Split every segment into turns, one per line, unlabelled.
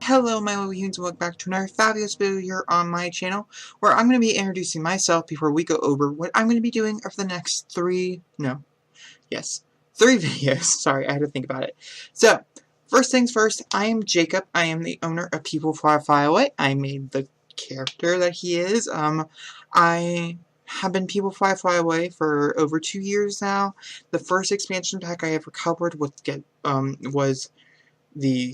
Hello my little humans, and welcome back to another fabulous video here on my channel, where I'm going to be introducing myself before we go over what I'm going to be doing over the next three videos. Sorry, I had to think about it. So, first things first, I am Jacob. I am the owner of PeopleFlyFlyAway. I made the character that he is. I have been PeopleFlyFlyAway for over 2 years now. The first expansion pack I ever covered was the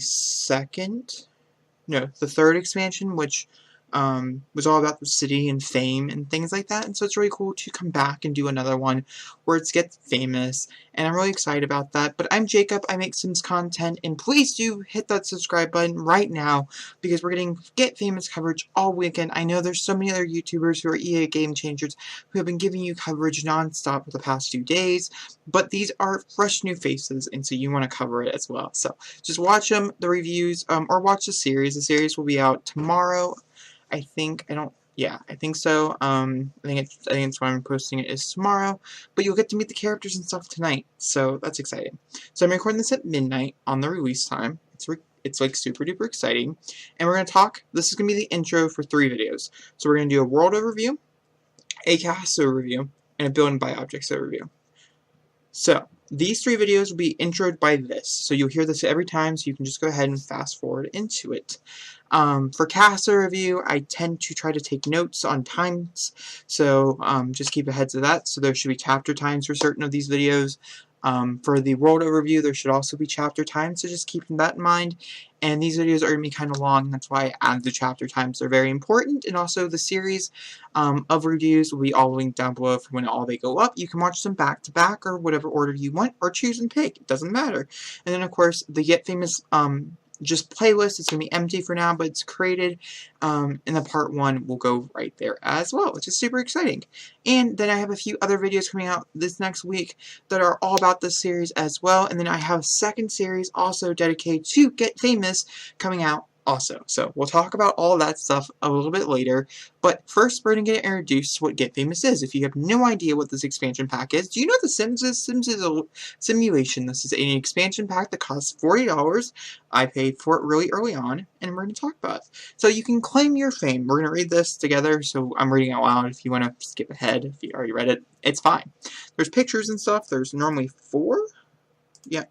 third expansion, which was all about the city and fame and things like that. And so it's really cool to come back and do another one where it's Get Famous, and I'm really excited about that. But I'm Jacob, I make Sims content, and please do hit that subscribe button right now, because we're getting Get Famous coverage all weekend. I know there's so many other YouTubers who are EA Game Changers who have been giving you coverage non-stop for the past few days, but these are fresh new faces, and so you want to cover it as well. So just watch them, the reviews, or watch the series. The series will be out tomorrow. I think so. I think it's when I'm posting it is tomorrow. But you'll get to meet the characters and stuff tonight, so that's exciting. So I'm recording this at midnight on the release time. It's like super duper exciting, and we're gonna talk. This is gonna be the intro for 3 videos. So we're gonna do a world overview, a cast overview, and a build and buy objects overview. So these 3 videos will be introed by this, so you'll hear this every time, so you can just go ahead and fast forward into it. For cast review, I tend to try to take notes on times, so just keep ahead of that. So there should be chapter times for certain of these videos. For the world overview, there should also be chapter times, so just keeping that in mind. And these videos are going to be kind of long, and that's why I added the chapter times. They're very important, and also the series of reviews will be all linked down below for when all they go up. You can watch them back to back, or whatever order you want, or choose and pick. It doesn't matter. And then, of course, the Get Famous just playlist. It's going to be empty for now, but it's created, and the part 1 will go right there as well, which is super exciting. And then I have a few other videos coming out this next week that are all about this series as well, and then I have a second series also dedicated to Get Famous coming out also. So we'll talk about all that stuff a little bit later, but first we're going to get introduced to what Get Famous is. If you have no idea what this expansion pack is, do you know what The Sims is? Sims is a simulation. This is an expansion pack that costs $40. I paid for it really early on, and we're going to talk about it. So you can claim your fame. We're going to read this together, so I'm reading out loud. If you want to skip ahead, if you already read it, it's fine. There's pictures and stuff. There's normally 4. Yeah.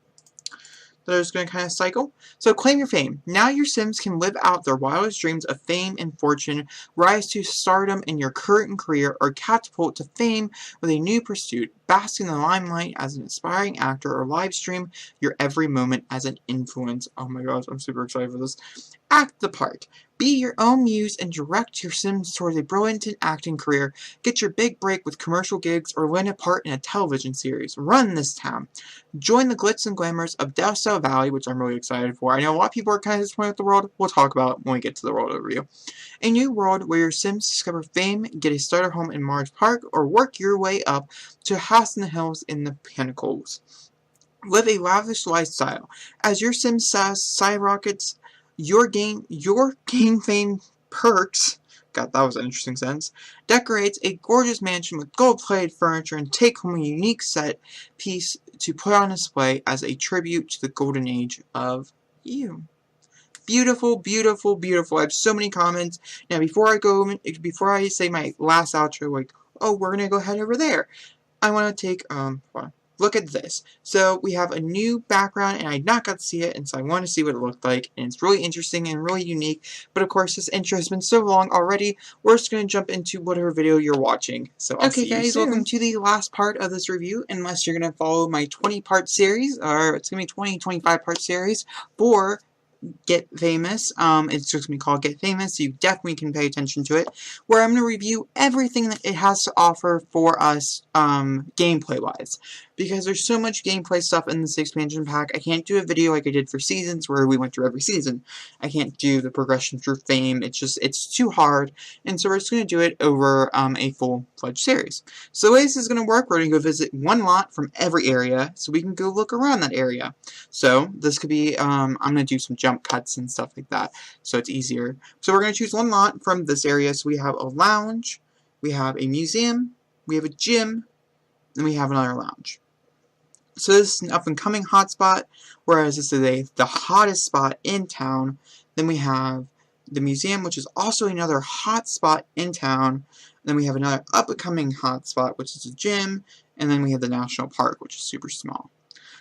They're just going to kind of cycle. So claim your fame. Now your Sims can live out their wildest dreams of fame and fortune, rise to stardom in your current career, or catapult to fame with a new pursuit, bask in the limelight as an aspiring actor, or live stream your every moment as an influence. Oh my gosh, I'm super excited for this. Act the part. Be your own muse and direct your Sims towards a brilliant acting career. Get your big break with commercial gigs or win a part in a television series. Run this town. Join the glitz and glamours of Delso Valley, which I'm really excited for. I know a lot of people are kind of disappointed with the world. We'll talk about it when we get to the world overview. A new world where your Sims discover fame, get a starter home in Marge Park, or work your way up to a house in the hills in the Pinnacles. Live a lavish lifestyle. As your Sims skyrockets, your game fame perks, God, that was an interesting sentence, decorates a gorgeous mansion with gold-plated furniture and take home a unique set piece to put on display as a tribute to the golden age of you. Beautiful, beautiful, beautiful. I have so many comments. Now, before I say my last outro, like, oh, we're going to go ahead over there, I want to take, look at this. So we have a new background, and I not got to see it, and so I want to see what it looked like, and it's really interesting and really unique. But of course, this intro has been so long already, we're just going to jump into whatever video you're watching. So I'll see you guys, soon. Welcome to the last part of this review, unless you're going to follow my 20-part series, or it's going to be 25-part series for Get Famous. It's just going to be called Get Famous, so you definitely can pay attention to it, where I'm going to review everything that it has to offer for us, gameplay-wise. Because there's so much gameplay stuff in this expansion pack, I can't do a video like I did for Seasons, where we went through every season. I can't do the progression through fame, it's too hard, and so we're just going to do it over, a full-fledged series. So the way this is going to work, we're going to go visit one lot from every area, so we can go look around that area. So, this could be, I'm going to do some jump cuts and stuff like that, so it's easier. So we're going to choose one lot from this area. So we have a lounge, we have a museum, we have a gym, and we have another lounge. So this is an up-and-coming hotspot, whereas this is the hottest spot in town. Then we have the museum, which is also another hot spot in town. Then we have another up-and-coming hot spot, which is a gym. And then we have the national park, which is super small.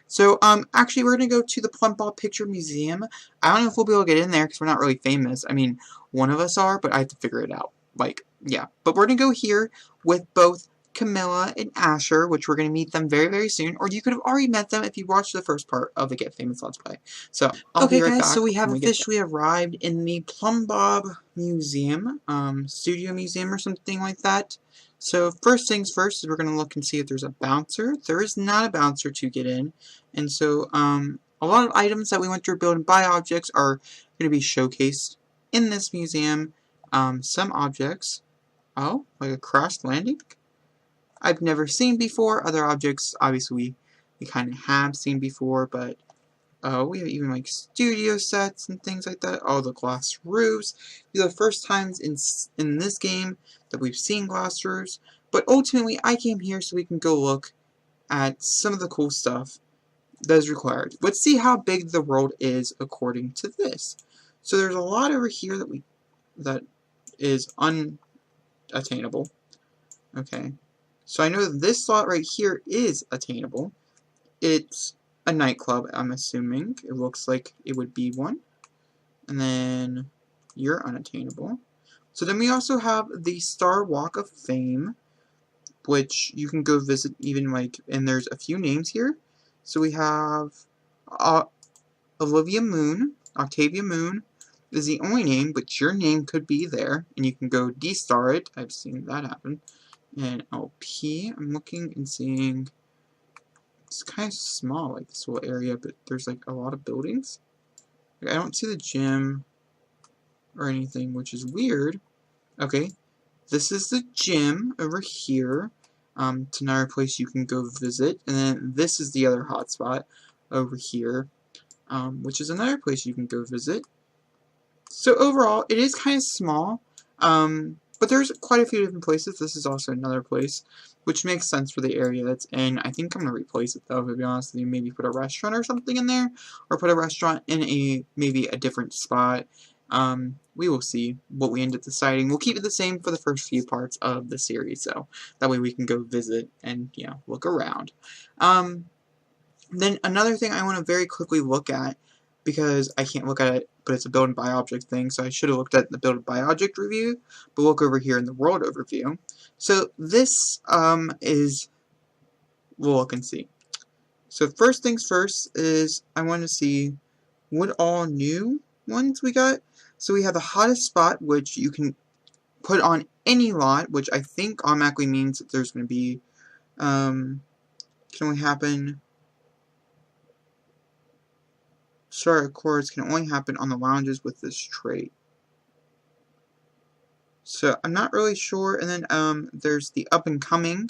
So, actually, we're going to go to the Plum Ball Picture Museum. I don't know if we'll be able to get in there because we're not really famous. I mean, one of us are, but I have to figure it out. Like, yeah. But we're going to go here with both Camilla and Asher, which we're going to meet them very, very soon. Or you could have already met them if you watched the first part of the Get Famous Let's Play. So, I'll be right back. Okay, guys, so we have officially arrived in the Plum Bob Museum, Studio Museum or something like that. So, first things first is we're going to look and see if there's a bouncer. There is not a bouncer to get in. And so, a lot of items that we went through build and buy objects are going to be showcased in this museum. Some objects, oh, like a crash landing, I've never seen before. Other objects, obviously, we kind of have seen before, but we have even like studio sets and things like that. Oh, the glass roofs. These are the first times in this game that we've seen glass roofs. But ultimately, I came here so we can go look at some of the cool stuff that is required. Let's see how big the world is according to this. So there's a lot over here that is unattainable. Okay. So I know that this slot right here is attainable. It's a nightclub, I'm assuming. It looks like it would be one. And then you're unattainable. So then we also have the Star Walk of Fame, which you can go visit even like, and there's a few names here. So we have Octavia Moon is the only name, but your name could be there, and you can go D-star it. I've seen that happen. And LP, I'm looking and seeing, it's kind of small, like this whole area, but there's like a lot of buildings. Like, I don't see the gym or anything, which is weird. Okay, this is the gym over here. It's another place you can go visit. And then this is the other hotspot over here, which is another place you can go visit. So overall, it is kind of small, but there's quite a few different places. This is also another place, which makes sense for the area that's in. I think I'm going to replace it, though, to be honest with you. Maybe put a restaurant or something in there, or put a restaurant in maybe a different spot. We will see what we end up deciding. We'll keep it the same for the first few parts of the series, so that way we can go visit and, you know, look around. Then another thing I want to very quickly look at, because I can't look at it, but it's a build and buy object thing, so I should have looked at the build and buy object review, but look over here in the world overview. So this we'll look and see. So first things first is I want to see what all new ones we got. So we have the hottest spot, which you can put on any lot, which I think automatically means that there's going to be, can only happen, start chords can only happen on the lounges with this trait. So I'm not really sure. And then there's the up and coming.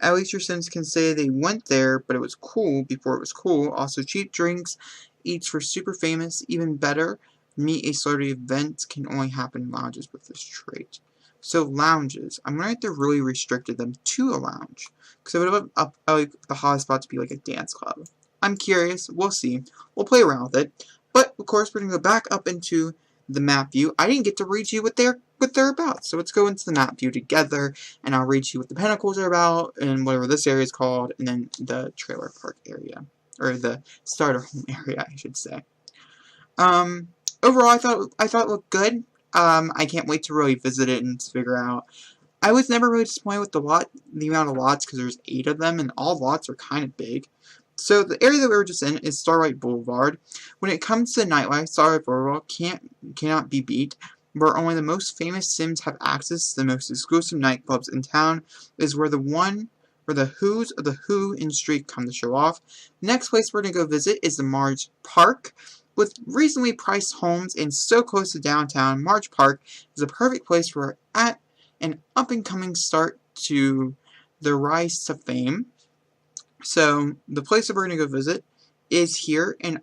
At least your Sims can say they went there, but it was cool before it was cool. Also, cheap drinks, eats for super famous, even better. Meet a celebrity event can only happen in lounges with this trait. So lounges, I'm gonna have to really restricted them to a lounge because I would have up like the hottest spot to be like a dance club. I'm curious. We'll see. We'll play around with it. But of course, we're gonna go back up into the map view. I didn't get to read you what they're about. So let's go into the map view together, and I'll read you what the pinnacles are about, and whatever this area is called, and then the trailer park area, or the starter home area, I should say. Overall, I thought it looked good. I can't wait to really visit it and figure out. I was never really disappointed with the amount of lots, because there's 8 of them, and all lots are kind of big. So the area that we were just in is Starlight Boulevard. When it comes to nightlife, Starlight Boulevard cannot be beat. Where only the most famous Sims have access to the most exclusive nightclubs in town is where the Who's of the Who industry come to show off. The next place we're going to go visit is the Marge Park. With reasonably priced homes and so close to downtown, Marge Park is a perfect place for an up-and-coming start to the rise to fame. So, the place that we're going to go visit is here, and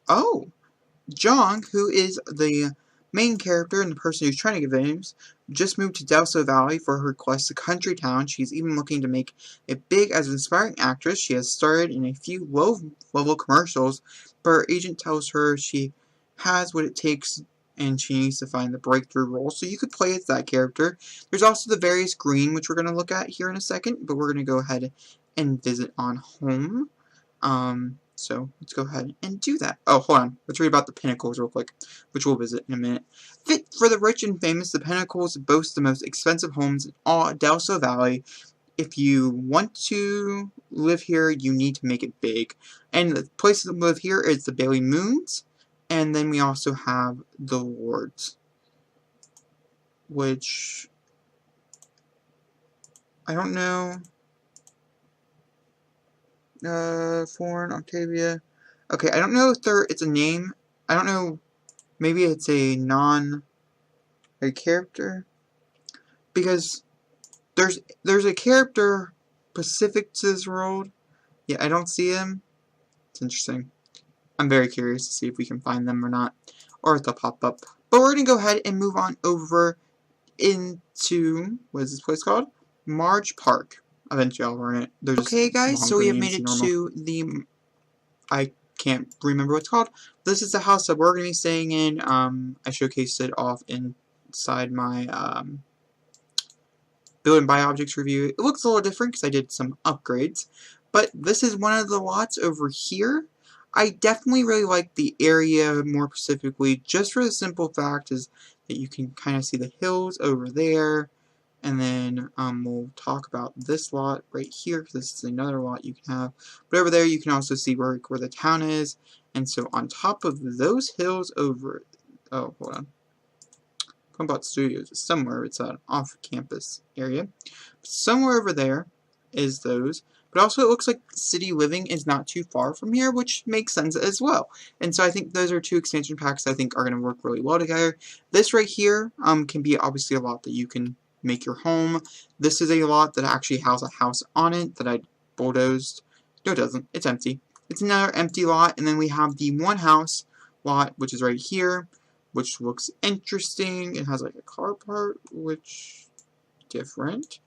oh, Jong, who is the main character and the person who's trying to get names, just moved to Delso Valley for her quest to country town. She's even looking to make it big as an inspiring actress. She has starred in a few low-level commercials, but her agent tells her she has what it takes and she needs to find the breakthrough role. So you could play as that character. There's also the various green, which we're going to look at here in a second, but we're going to go ahead and visit on home. So let's go ahead and do that. Oh, hold on. Let's read about the Pinnacles real quick, which we'll visit in a minute. Fit for the rich and famous, the Pinnacles boast the most expensive homes in all Delso Valley. If you want to live here, you need to make it big. And the places to live here is the Bailey Moons, and then we also have the Lords, which I don't know. Foreign, Octavia. Okay, I don't know if it's a name. I don't know. Maybe it's a character. Because there's a character specific to this world. Yeah, I don't see him. It's interesting. I'm very curious to see if we can find them or not. Or if they'll pop up. But we're going to go ahead and move on over into, what is this place called? Marge Park. Eventually I'll learn it. Okay guys, so we have made it to the, I can't remember what it's called. This is the house that we're going to be staying in. I showcased it off inside my build and buy objects review. It looks a little different because I did some upgrades. But this is one of the lots over here. I definitely really like the area more specifically, just for the simple fact is that you can kind of see the hills over there. And then we'll talk about this lot right here, because this is another lot you can have. But over there you can also see where the town is. And so on top of those hills over, oh, hold on. Combat Studios is somewhere, it's an off-campus area. Somewhere over there is those. But also it looks like City Living is not too far from here, which makes sense as well. And so I think those are two expansion packs I think are going to work really well together. This right here can be obviously a lot that you can make your home. This is a lot that actually has a house on it that I bulldozed. No, it doesn't. It's empty. It's another empty lot. And then we have the one house lot, which is right here, which looks interesting. It has like a car part, which different.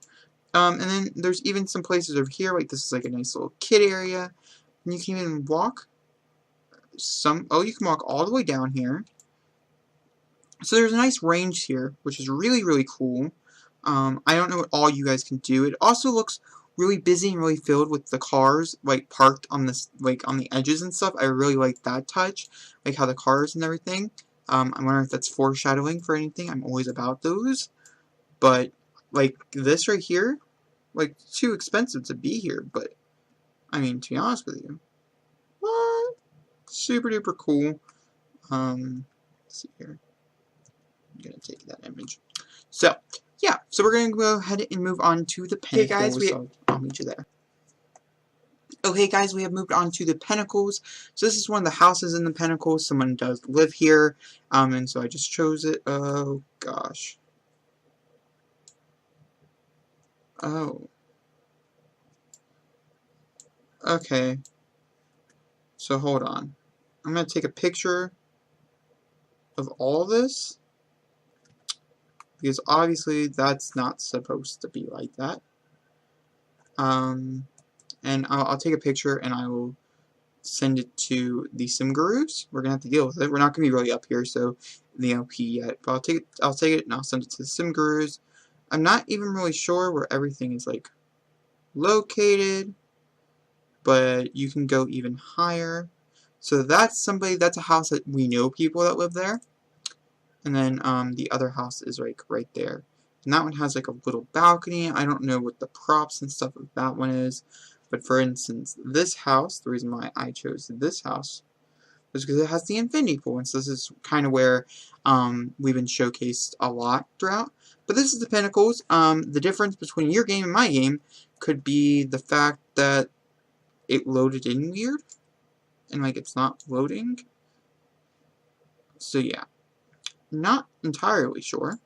And then there's even some places over here, like this is like a nice little kid area. And you can even walk you can walk all the way down here. So there's a nice range here, which is really, really cool. I don't know what all you guys can do. It also looks really busy and really filled with the cars, like, parked on this, like, on the edges and stuff. I really like that touch, like how the cars and everything. I'm wondering if that's foreshadowing for anything. I'm always about those. But, like, this right here, like, too expensive to be here, but, I mean, to be honest with you, what? Super duper cool. Let's see here. I'm gonna take that image. So, yeah, so we're gonna go ahead and move on to the Pinnacles. Okay, guys, I'll meet you there. Okay, guys, we have moved on to the Pinnacles. So this is one of the houses in the Pinnacles. Someone does live here, and so I just chose it. Oh, gosh. Oh. Okay. So, hold on. I'm going to take a picture of all this, because obviously that's not supposed to be like that. And I'll take a picture and I will send it to the sim gurus. We're gonna have to deal with it. We're not gonna be really up here, so in the LP yet. But I'll take it and I'll send it to the sim gurus. I'm not even really sure where everything is like located, but you can go even higher. So that's a house that we know people that live there. And then the other house is like right there. And that one has like a little balcony. I don't know what the props and stuff of that one is. But for instance, this house, the reason why I chose this house was because it has the infinity pool. And so this is kind of where we've been showcased a lot throughout. But this is the Pinnacles. The difference between your game and my game could be the fact that it loaded in weird. And like it's not loading. So yeah. Not entirely sure.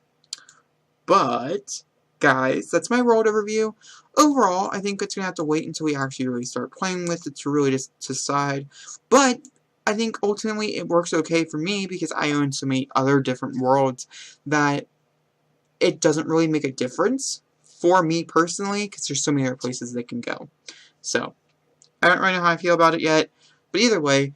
But, guys, that's my world overview. Overall, I think it's going to have to wait until we actually really start playing with it to really just decide. But I think ultimately it works okay for me because I own so many other different worlds that it doesn't really make a difference for me personally because there's so many other places they can go. So, I don't really know how I feel about it yet. But either way,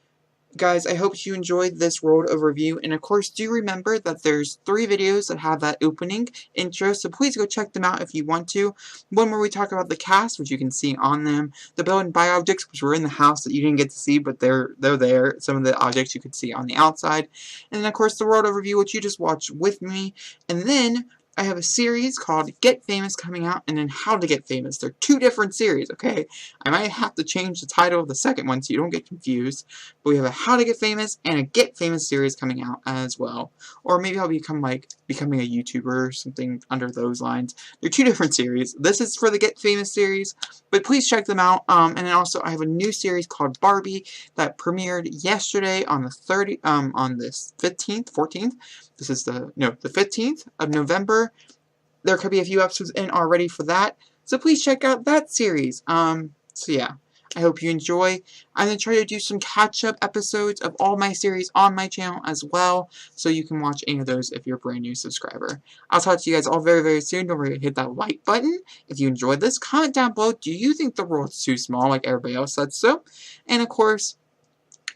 guys, I hope you enjoyed this world overview, and of course, do remember that there's 3 videos that have that opening intro, so please go check them out if you want to. One where we talk about the cast, which you can see on them, the build and buy objects, which were in the house that you didn't get to see, but they're there, some of the objects you could see on the outside, and then of course the world overview, which you just watched with me, and then I have a series called Get Famous coming out, and then How to Get Famous. They're 2 different series, okay? I might have to change the title of the second one so you don't get confused. But we have a How to Get Famous and a Get Famous series coming out as well. Or maybe I'll become becoming a YouTuber or something under those lines. They're 2 different series. This is for the Get Famous series, but please check them out. And then also I have a new series called Barbie that premiered yesterday on the on this 15th, 14th. This is the 15th of November. There could be a few episodes in already for that. So please check out that series. So yeah, I hope you enjoy. I'm going to try to do some catch-up episodes of all my series on my channel as well, so you can watch any of those if you're a brand new subscriber. I'll talk to you guys all very, very soon. Don't forget to hit that like button if you enjoyed this. Comment down below, do you think the world's too small like everybody else said so? And of course,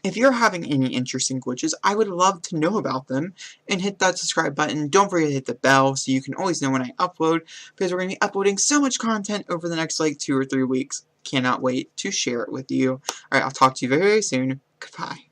if you're having any interesting glitches, I would love to know about them, and hit that subscribe button. Don't forget to hit the bell so you can always know when I upload, because we're going to be uploading so much content over the next 2 or 3 weeks. Cannot wait to share it with you. Alright, I'll talk to you very, very soon. Goodbye.